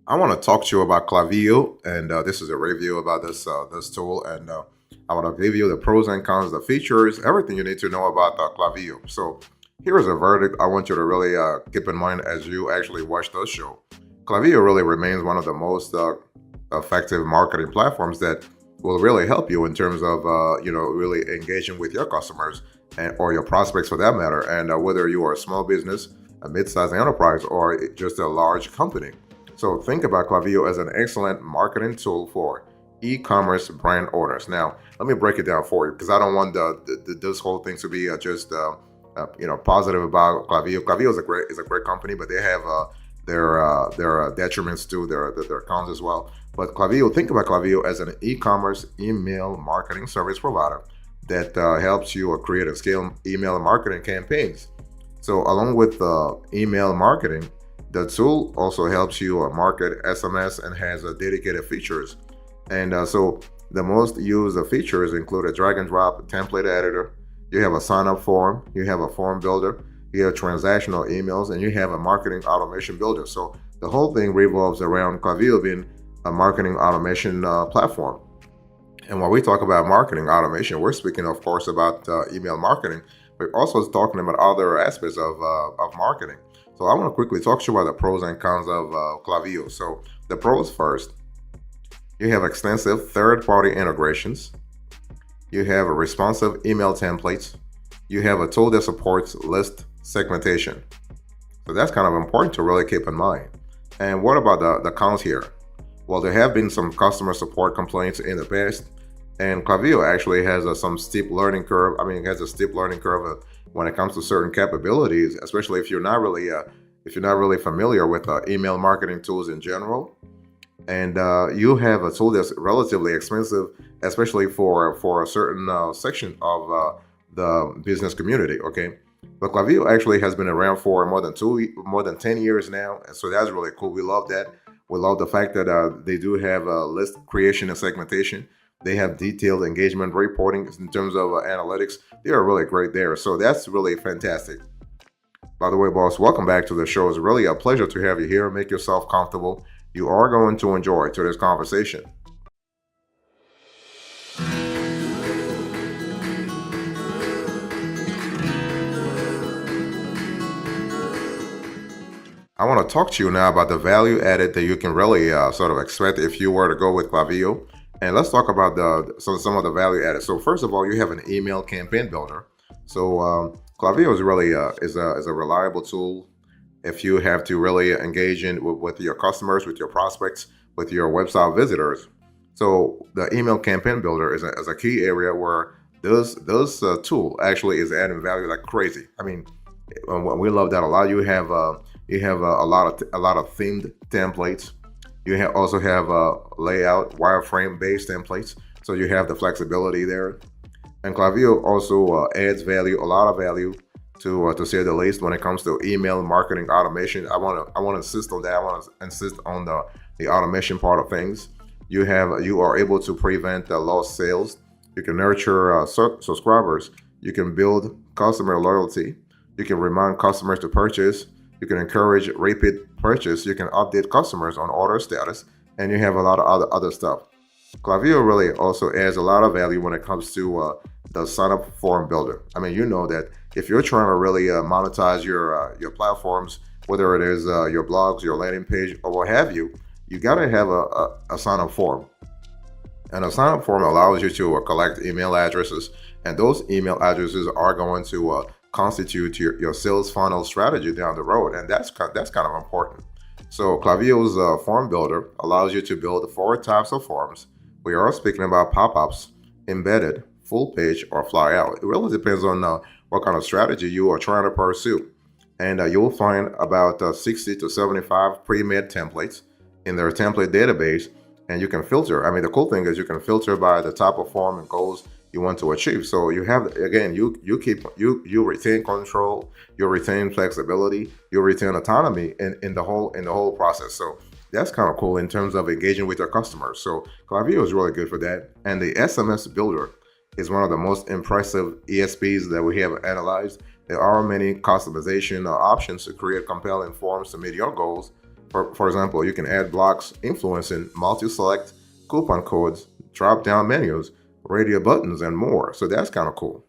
I want to talk to you about Klaviyo, and this is a review about this tool, and I want to give you the pros and cons, the features, everything you need to know about Klaviyo. So, here is a verdict I want you to really keep in mind as you actually watch this show. Klaviyo really remains one of the most effective marketing platforms that will really help you in terms of really engaging with your customers or your prospects for that matter, and whether you are a small business, a mid-sized enterprise, or just a large company. So think about Klaviyo as an excellent marketing tool for e-commerce brand owners. Now, let me break it down for you because I don't want this whole thing to be just positive about Klaviyo. Klaviyo is a great company, but they have their detriments too, their cons as well. But Klaviyo, think about Klaviyo as an e-commerce email marketing service provider that helps you create and scale email marketing campaigns. So along with email marketing, the tool also helps you market SMS and has dedicated features. And so the most used features include a drag and drop template editor. You have a sign up form. You have a form builder. You have transactional emails, and you have a marketing automation builder. So the whole thing revolves around Klaviyo being a marketing automation platform. And when we talk about marketing automation, we're speaking, of course, about email marketing. We're also talking about other aspects of marketing. So I want to quickly talk to you about the pros and cons of Klaviyo. So the pros first, you have extensive third-party integrations. You have a responsive email templates. You have a tool that supports list segmentation. So that's kind of important to really keep in mind. And what about the cons here? Well, there have been some customer support complaints in the past, and Klaviyo actually has some steep learning curve. I mean, it has a steep learning curve when it comes to certain capabilities, especially if you're not really familiar with email marketing tools in general, and you have a tool that's relatively expensive, especially for a certain section of the business community. Okay, but Klaviyo actually has been around for more than 10 years now, and so that's really cool. We love that. We love the fact that they do have list creation and segmentation. They have detailed engagement reporting in terms of analytics. They are really great there. So that's really fantastic. By the way, boss, welcome back to the show. It's really a pleasure to have you here. Make yourself comfortable. You are going to enjoy today's conversation. I want to talk to you now about the value added that you can really sort of expect if you were to go with Klaviyo. And let's talk about some of the value added. So first of all, you have an email campaign builder. So Klaviyo is really is a reliable tool if you have to really engage with your customers, with your prospects, with your website visitors. So the email campaign builder is a key area where this tool actually is adding value like crazy. I mean, we love that a lot. You have a lot of themed templates. Also have layout wireframe based templates, so you have the flexibility there. And Klaviyo also adds value, a lot of value, to say the least, when it comes to email marketing automation. I want to insist on that. I want to insist on the automation part of things. You are able to prevent lost sales. You can nurture subscribers. You can build customer loyalty. You can remind customers to purchase. You can encourage repeat purchase. You can update customers on order status, and you have a lot of other stuff. Klaviyo really also adds a lot of value when it comes to the sign up form builder. I mean, you know that if you're trying to really monetize your platforms, whether it is your blogs, your landing page, or what have you, you got to have a sign up form. And a sign up form allows you to collect email addresses, and those email addresses are going to constitute your sales funnel strategy down the road, and that's kind of important. So Klaviyo's form builder allows you to build four types of forms. We are speaking about pop-ups, embedded, full page, or fly out. It really depends on what kind of strategy you are trying to pursue. And you'll find about 60 to 75 pre-made templates in their template database, and you can filter. I mean, the cool thing is you can filter by the type of form and goals you want to achieve. So you have, again, you retain control, you retain flexibility, you retain autonomy in the whole process. So that's kind of cool in terms of engaging with your customers. So Klaviyo is really good for that. And the SMS builder is one of the most impressive ESPs that we have analyzed. There are many customization options to create compelling forms to meet your goals. For example, you can add blocks influencing multi-select, coupon codes, drop-down menus, radio buttons, and more. So that's kind of cool.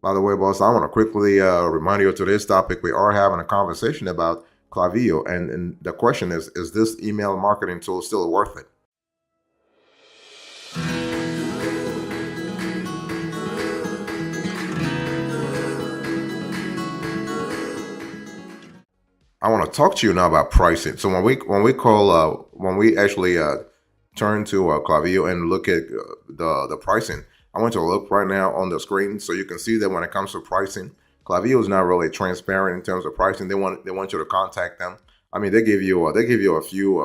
By the way, boss, I want to quickly remind you of today's topic. We are having a conversation about Klaviyo, and the question is this email marketing tool still worth it? I want to talk to you now about pricing. So when we actually turn to Klaviyo and look at the pricing, I want you to look right now on the screen so you can see that when it comes to pricing, Klaviyo is not really transparent in terms of pricing. They want you to contact them. I mean, they give you a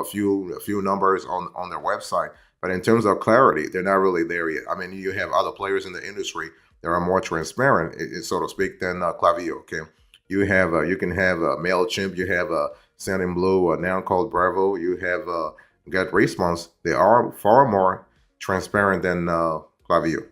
few numbers on their website, but in terms of clarity, they're not really there yet. I mean, you have other players in the industry that are more transparent, so to speak, than Klaviyo. Okay, you can have Mailchimp, you have Sendinblue, now called Bravo, you have Get Response. They are far more transparent than Klaviyo.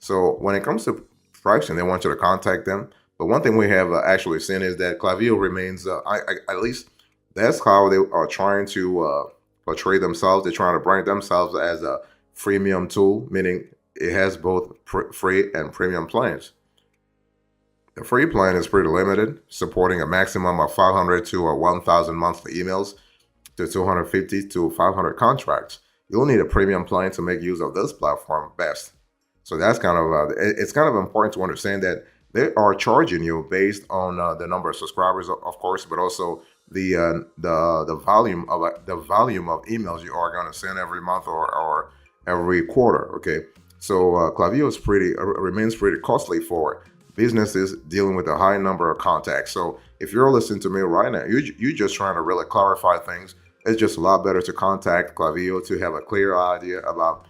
So when it comes to pricing, they want you to contact them. But one thing we have actually seen is that Klaviyo remains, at least that's how they are trying to portray themselves. They're trying to brand themselves as a freemium tool, meaning it has both free and premium plans. The free plan is pretty limited, supporting a maximum of 500 to 1,000 monthly emails to 250 to 500 contracts. You'll need a premium plan to make use of this platform best. So that's kind of it's kind of important to understand that they are charging you based on the number of subscribers, of course, but also the volume of emails you are going to send every month or every quarter. Okay, so Klaviyo is remains pretty costly for businesses dealing with a high number of contacts. So if you're listening to me right now, you're just trying to really clarify things. It's just a lot better to contact Klaviyo to have a clear idea about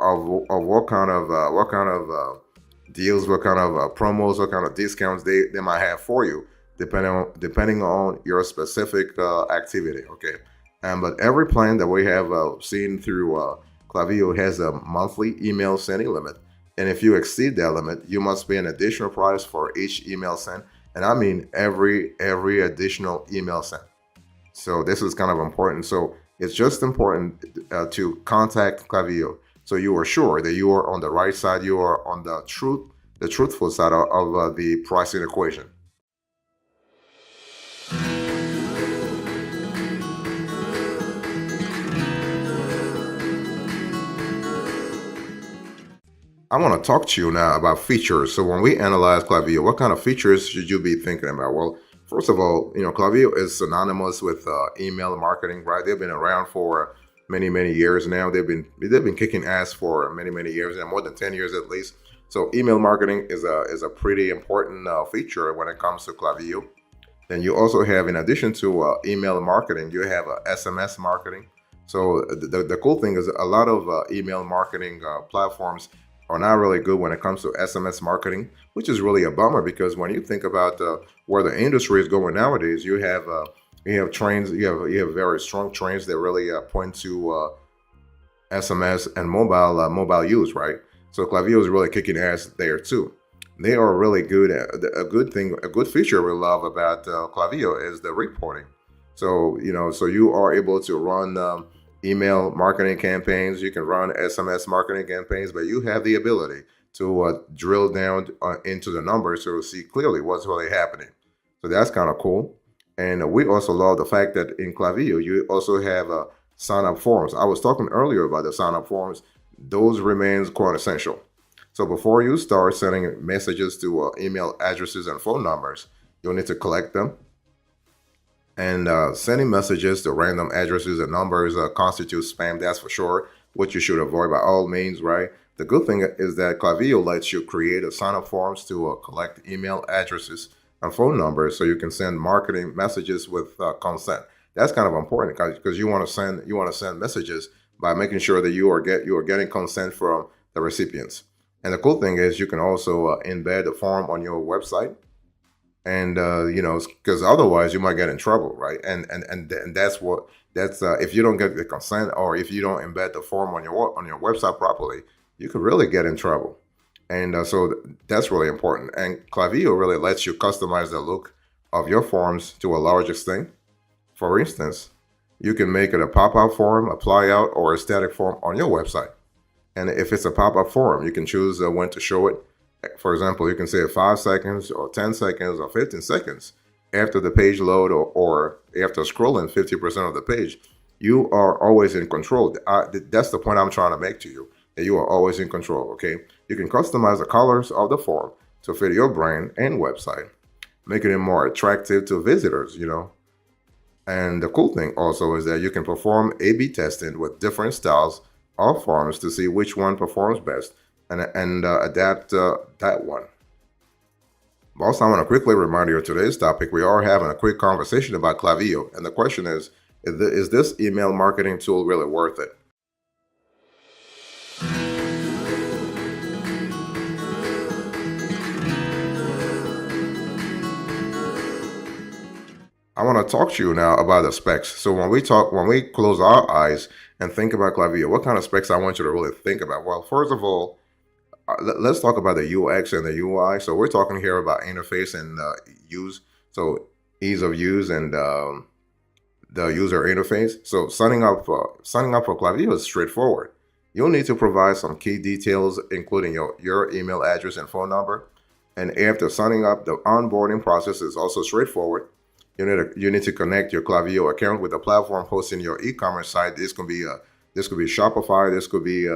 of what kind of deals, what kind of promos, what kind of discounts they might have for you, depending on your specific activity. Okay, but every plan that we have seen through Klaviyo has a monthly email sending limit, and if you exceed that limit, you must pay an additional price for each email sent, and I mean every additional email sent. So this is kind of important. So it's just important to contact Klaviyo so you are sure that you are on the right side, you are on the truthful side of the pricing equation. I want to talk to you now about features. So when we analyze Klaviyo, what kind of features should you be thinking about? Well, first of all, Klaviyo is synonymous with email marketing, right? They've been around for many years now. They've been kicking ass for many years, and more than 10 years at least. So email marketing is a pretty important feature when it comes to Klaviyo. Then you also have, in addition to email marketing, you have SMS marketing. So the cool thing is a lot of email marketing platforms are not really good when it comes to SMS marketing, which is really a bummer because when you think about where the industry is going nowadays, you have trends, you have very strong trends that really point to SMS and mobile use, right? So Klaviyo is really kicking ass there too. They are really good at a good feature we love about Klaviyo is the reporting. So so you are able to run email marketing campaigns, you can run SMS marketing campaigns, but you have the ability to drill down into the numbers to see clearly what's really happening. So that's kind of cool. And we also love the fact that in Klaviyo, you also have sign-up forms. I was talking earlier about the sign-up forms. Those remains quite essential. So before you start sending messages to email addresses and phone numbers, you'll need to collect them. And sending messages to random addresses and numbers constitutes spam, that's for sure, which you should avoid by all means, right? The good thing is that Klaviyo lets you create a sign-up forms to collect email addresses and phone numbers so you can send marketing messages with consent. That's kind of important because you want to send messages by making sure that you are getting consent from the recipients. And the cool thing is you can also embed the form on your website, and because otherwise you might get in trouble, right? And that's if you don't get the consent or if you don't embed the form on your website properly, you could really get in trouble. And so that's really important. And Klaviyo really lets you customize the look of your forms to a large extent. For instance, You can make it a pop-up form, a plyout, or a static form on your website. And if it's a pop-up form, you can choose when to show it. For example, you can say 5 seconds or 10 seconds or 15 seconds after the page load, or after scrolling 50% of the page. You are always in control. That's the point I'm trying to make to you, that you are always in control, okay? You can customize the colors of the form to fit your brand and website, making it more attractive to visitors, And the cool thing also is that you can perform A/B testing with different styles of forms to see which one performs best, and adapt that one. Also, I want to quickly remind you of today's topic. We are having a quick conversation about Klaviyo, and the question is this email marketing tool really worth it? I want to talk to you now about the specs. So when we close our eyes and think about Klaviyo, what kind of specs I want you to really think about? Well, first of all, let's talk about the UX and the UI. So we're talking here about interface and use. So ease of use and the user interface. So signing up for Klaviyo is straightforward. You'll need to provide some key details, including your email address and phone number. And after signing up, the onboarding process is also straightforward. You need to connect your Klaviyo account with the platform hosting your e-commerce site. This could be Shopify. This could be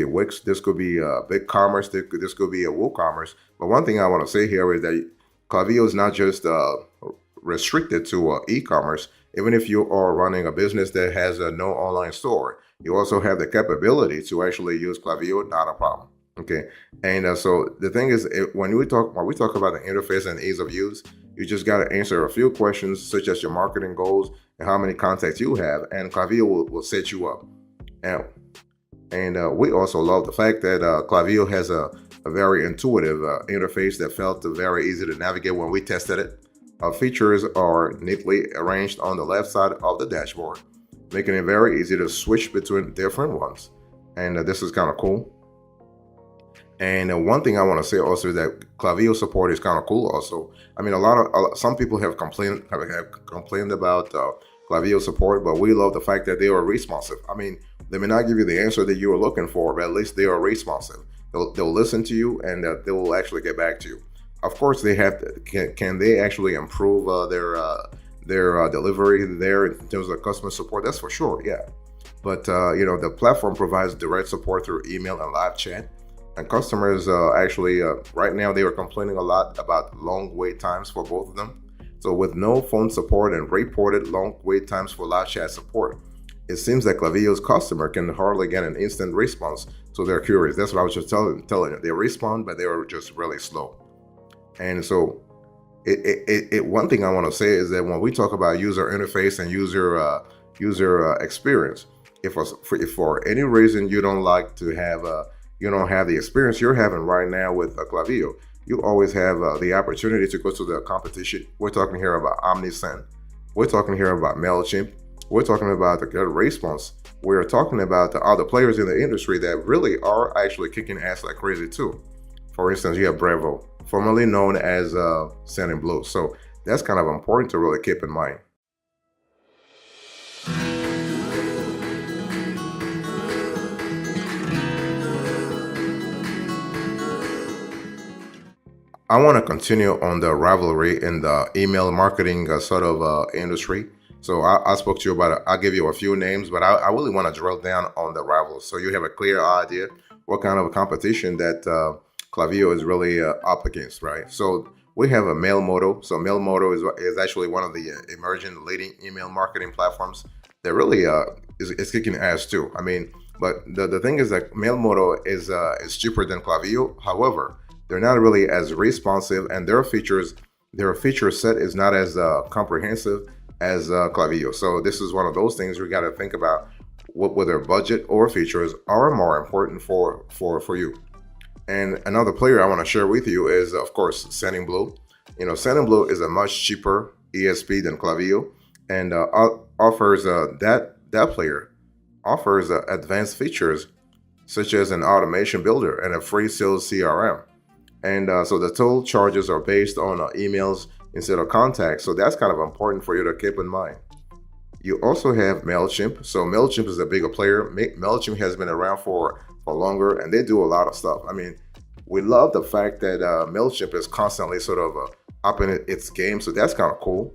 Wix. This could be BigCommerce. This could be a WooCommerce. But one thing I want to say here is that Klaviyo is not just restricted to e-commerce. Even if you are running a business that has no online store, you also have the capability to actually use Klaviyo. Not a problem. Okay, and so the thing is, when we talk about the interface and ease of use, you just got to answer a few questions, such as your marketing goals and how many contacts you have, and Klaviyo will set you up. And we also love the fact that Klaviyo has a very intuitive interface that felt very easy to navigate when we tested it. Features are neatly arranged on the left side of the dashboard, making it very easy to switch between different ones. And this is kind of cool. And one thing I want to say also is that Klaviyo support is kind of cool. Also, I mean, some people have complained about Klaviyo support, but we love the fact that they are responsive. I mean, they may not give you the answer that you are looking for, but at least they are responsive. They'll listen to you, and they will actually get back to you. Of course, they have can they actually improve their delivery there in terms of customer support? That's for sure, yeah. But the platform provides direct support through email and live chat. And customers actually, right now, they are complaining a lot about long wait times for both of them. So with no phone support and reported long wait times for live chat support, it seems that Klaviyo's customer can hardly get an instant response to their queries. That's what I was just telling you. They respond, but they are just really slow. And so one thing I want to say is that when we talk about user interface and user experience, if for any reason you don't like to have you don't have the experience you're having right now with Klaviyo, you always have the opportunity to go to the competition. We're talking here about OmniSend. We're talking here about MailChimp. We're talking about the GetResponse. We're talking about the other players in the industry that really are actually kicking ass like crazy too. For instance, you have Bravo, formerly known as Sendinblue. So that's kind of important to really keep in mind. I want to continue on the rivalry in the email marketing industry. So I spoke to you about it. I'll give you a few names, but I really want to drill down on the rivals so you have a clear idea what kind of competition that Klaviyo is really up against, right? So we have a Mailmodo. So Mailmodo is actually one of the emerging leading email marketing platforms that really is kicking ass too. I mean, but the thing is that Mailmodo is cheaper than Klaviyo. However, they're not really as responsive, and their feature set is not as comprehensive as Klaviyo. So this is one of those things we got to think about whether budget or features are more important for you. And another player I want to share with you is, of course, Sendinblue. Sendinblue is a much cheaper ESP than Klaviyo, and offers that player offers advanced features such as an automation builder and a free sales CRM. And so the total charges are based on emails instead of contacts. So that's kind of important for you to keep in mind. You also have MailChimp. So MailChimp is a bigger player. MailChimp has been around for longer, and they do a lot of stuff. I mean, we love the fact that MailChimp is constantly sort of upping its game. So that's kind of cool.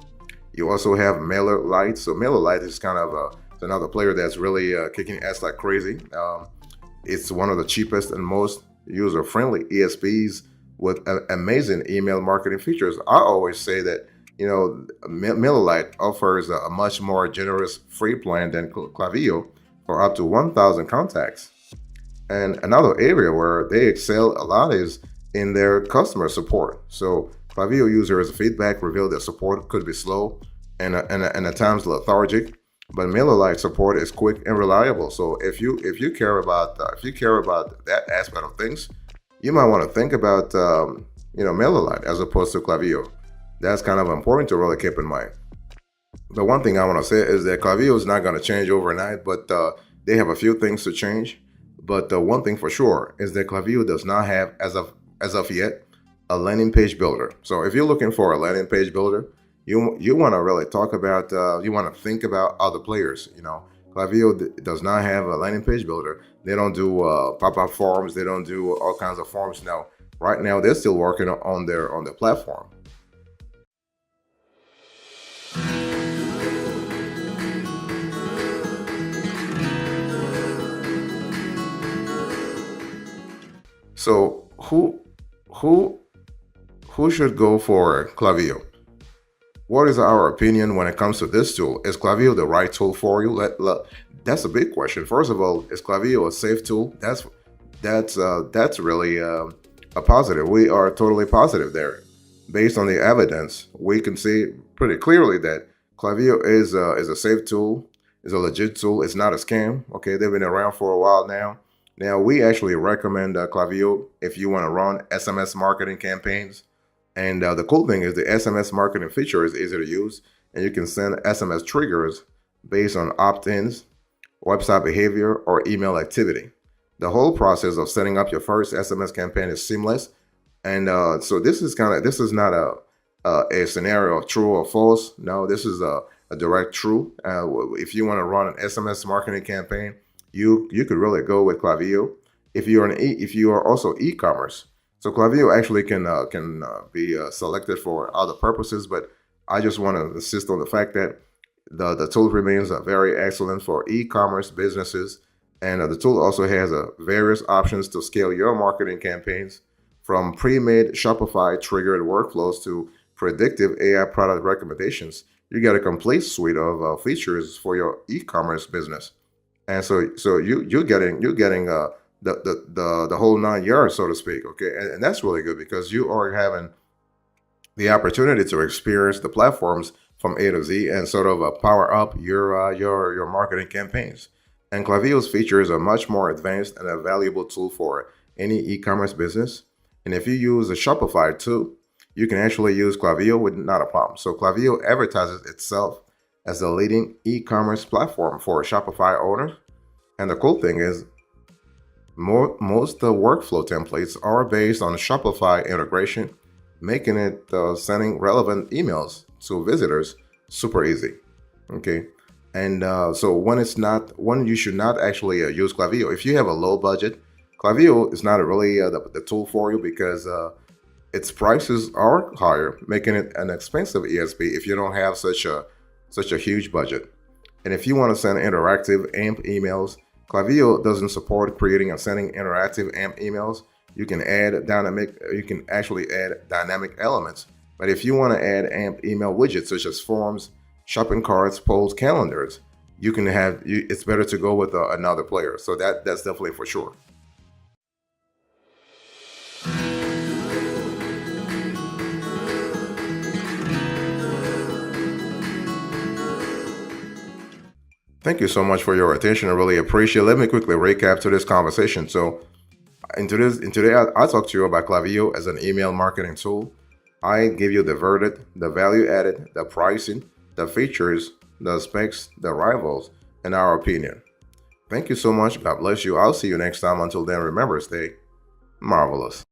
You also have MailerLite. So MailerLite is kind of it's another player that's really kicking ass like crazy. It's one of the cheapest and most user-friendly ESPs with amazing email marketing features. I always say that MailerLite offers a much more generous free plan than Klaviyo for up to 1,000 contacts. And another area where they excel a lot is in their customer support. So Klaviyo users' feedback revealed that support could be slow and at times lethargic, but MailerLite support is quick and reliable. So if you care about that aspect of things, you might want to think about MailerLite as opposed to Klaviyo. That's kind of important to really keep in mind. The one thing I want to say is that Klaviyo is not going to change overnight, but they have a few things to change. But the one thing for sure is that Klaviyo does not have, as of yet, a landing page builder. So if you're looking for a landing page builder, you want to really talk about, you want to think about other players. Klaviyo does not have a landing page builder. They don't do pop-up forms. They don't do all kinds of forms now. Right now, they're still working on their platform. So who should go for Klaviyo? What is our opinion when it comes to this tool? Is Klaviyo the right tool for you? That's a big question. First of all, is Klaviyo a safe tool? That's really a positive. We are totally positive there. Based on the evidence, we can see pretty clearly that Klaviyo is a safe tool, is a legit tool. It's not a scam. Okay, they've been around for a while now. Now, we actually recommend Klaviyo if you want to run SMS marketing campaigns. And the cool thing is the SMS marketing feature is easy to use, and you can send SMS triggers based on opt-ins, website behavior, or email activity. The whole process of setting up your first SMS campaign is seamless. And so this is not a scenario of true or false. No, this is a direct true. If you want to run an SMS marketing campaign, you could really go with Klaviyo. If you are also e-commerce, so Klaviyo actually can be selected for other purposes, but I just want to insist on the fact that the tool remains very excellent for e-commerce businesses, and the tool also has various options to scale your marketing campaigns, from pre-made Shopify triggered workflows to predictive AI product recommendations. You get a complete suite of features for your e-commerce business. And so you're getting the whole 9 yards, so to speak. Okay, and that's really good because you are having the opportunity to experience the platforms from A to Z and sort of power up your marketing campaigns. And Klaviyo's features are much more advanced and a valuable tool for any e-commerce business. And if you use a Shopify too, you can actually use Klaviyo with not a problem. So Klaviyo advertises itself as the leading e-commerce platform for Shopify owners. And the cool thing is, most workflow templates are based on Shopify integration, making it sending relevant emails to visitors super easy. Okay, and so when you should not actually use Klaviyo. If you have a low budget, Klaviyo is not really the tool for you because its prices are higher, making it an expensive ESP if you don't have such a huge budget. And if you want to send interactive AMP emails, Klaviyo doesn't support creating and sending interactive AMP emails. You can actually add dynamic elements. But if you want to add AMP email widgets such as forms, shopping carts, polls, calendars, it's better to go with another player. So that's definitely for sure. Thank you so much for your attention. I really appreciate it. Let me quickly recap to this conversation. So in today, I talked to you about Klaviyo as an email marketing tool. I give you the verdict, the value added, the pricing, the features, the specs, the rivals, and our opinion. Thank you so much. God bless you. I'll see you next time. Until then, remember, stay marvelous.